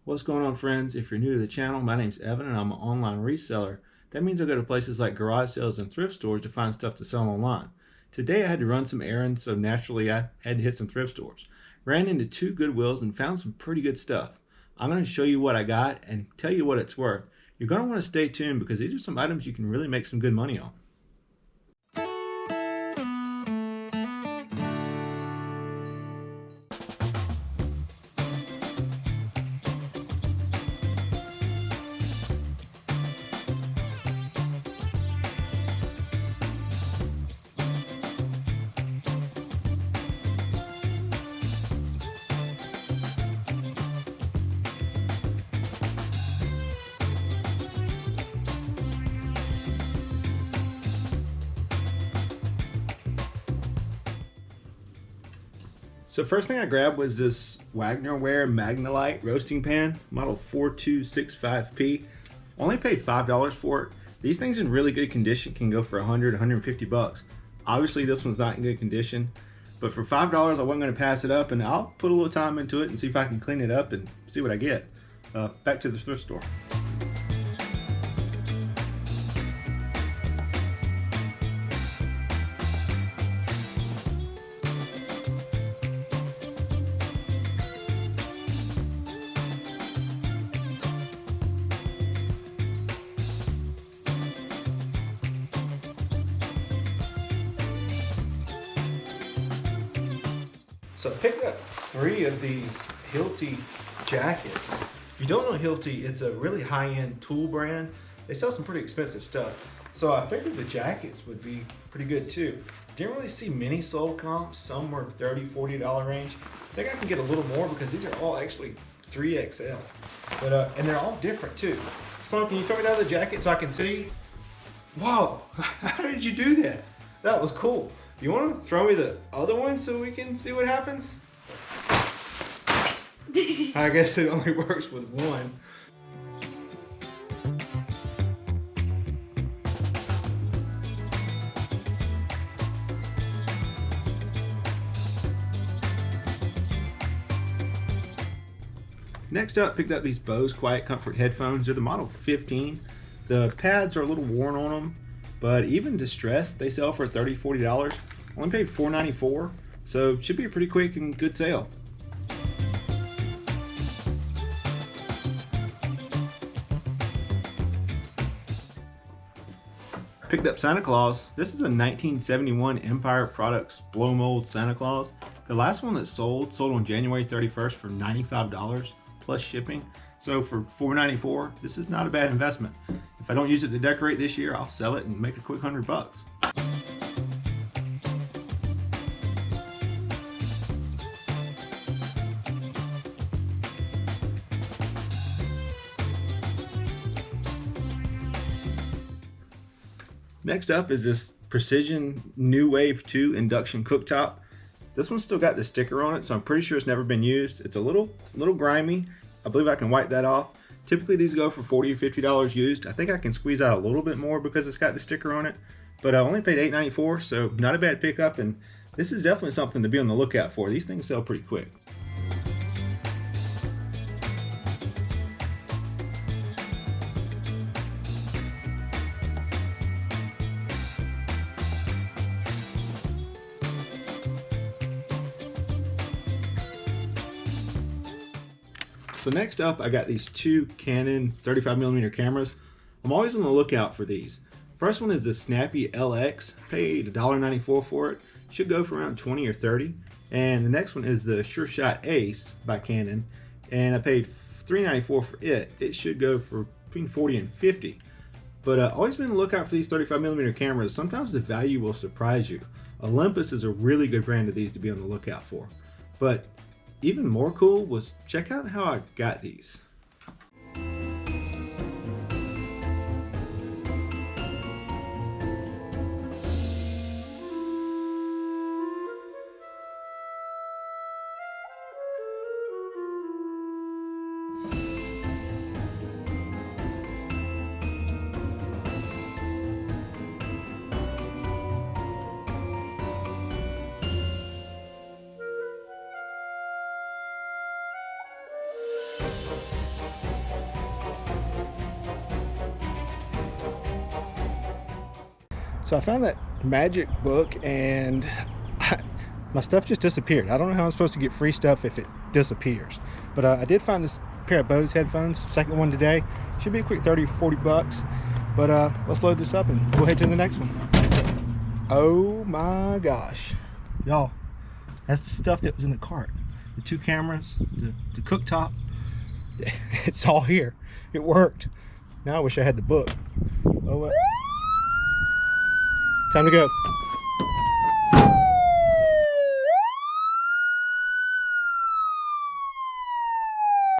What's going on, friends? If you're new to the channel, my name's Evan and I'm an online reseller. That means I go to places like garage sales and thrift stores to find stuff to sell online. Today I had to run some errands, so naturally I had to hit some thrift stores. Ran into two Goodwills and found some pretty good stuff. I'm going to show you what I got and tell you what it's worth. You're going to want to stay tuned because these are some items you can really make some good money on. So first thing I grabbed was this Wagner Magna roasting pan, model 4265P. Only paid $5 for it. These things in really good condition can go for 150 bucks. Obviously this one's not in good condition, but for $5 I wasn't going to pass it up, and I'll put a little time into it and see if I can clean it up and see what I get. Back to the thrift store. So I picked up 3 of these Hilti Jackets. If you don't know Hilti, it's a really high-end tool brand. They sell some pretty expensive stuff. So I figured the jackets would be pretty good too. Didn't really see many sold comps. Some were $30, $40 range. I think I can get a little more because these are all actually 3XL. But and they're all different too. So can you throw me down the jacket so I can see? Whoa, how did you do that? That was cool. You want to throw me the other one so we can see what happens? I guess it only works with one. Next up, picked up these Bose Quiet Comfort headphones. They're the model 15. The pads are a little worn on them, but even distressed, they sell for $30, $40. Only paid $4.94, so it should be a pretty quick and good sale. Picked up Santa Claus. This is a 1971 Empire Products blow mold Santa Claus. The last one that sold on January 31st for $95 plus shipping. So for $4.94, this is not a bad investment. If I don't use it to decorate this year, I'll sell it and make a quick $100. Next up is this Precision New Wave 2 induction cooktop. This one's still got the sticker on it, so I'm pretty sure it's never been used. It's a little grimy. I believe I can wipe that off. Typically these go for $40 or $50 used. I think I can squeeze out a little bit more because it's got the sticker on it, but I only paid $8.94, so not a bad pickup, and this is definitely something to be on the lookout for. These things sell pretty quick. So next up, I got these 2 Canon 35mm cameras. I'm always on the lookout for these. First one is the Snappy LX. Paid $1.94 for it. Should go for around 20 or 30. And the next one is the Sure Shot Ace by Canon, and I paid $3.94 for it. It should go for between 40 and 50. But always been on the lookout for these 35mm cameras. Sometimes the value will surprise you. Olympus is a really good brand of these to be on the lookout for. But even more cool was check out how I got these. So I found that magic book and my stuff just disappeared. I don't know how I'm supposed to get free stuff if it disappears. But I did find this pair of Bose headphones, second one today. Should be a quick 30 or 40 bucks. But let's load this up and go ahead to the next one. Oh my gosh. Y'all, that's the stuff that was in the cart. The 2 cameras, the cooktop. It's all here. It worked. Now I wish I had the book. Oh well. Time to go.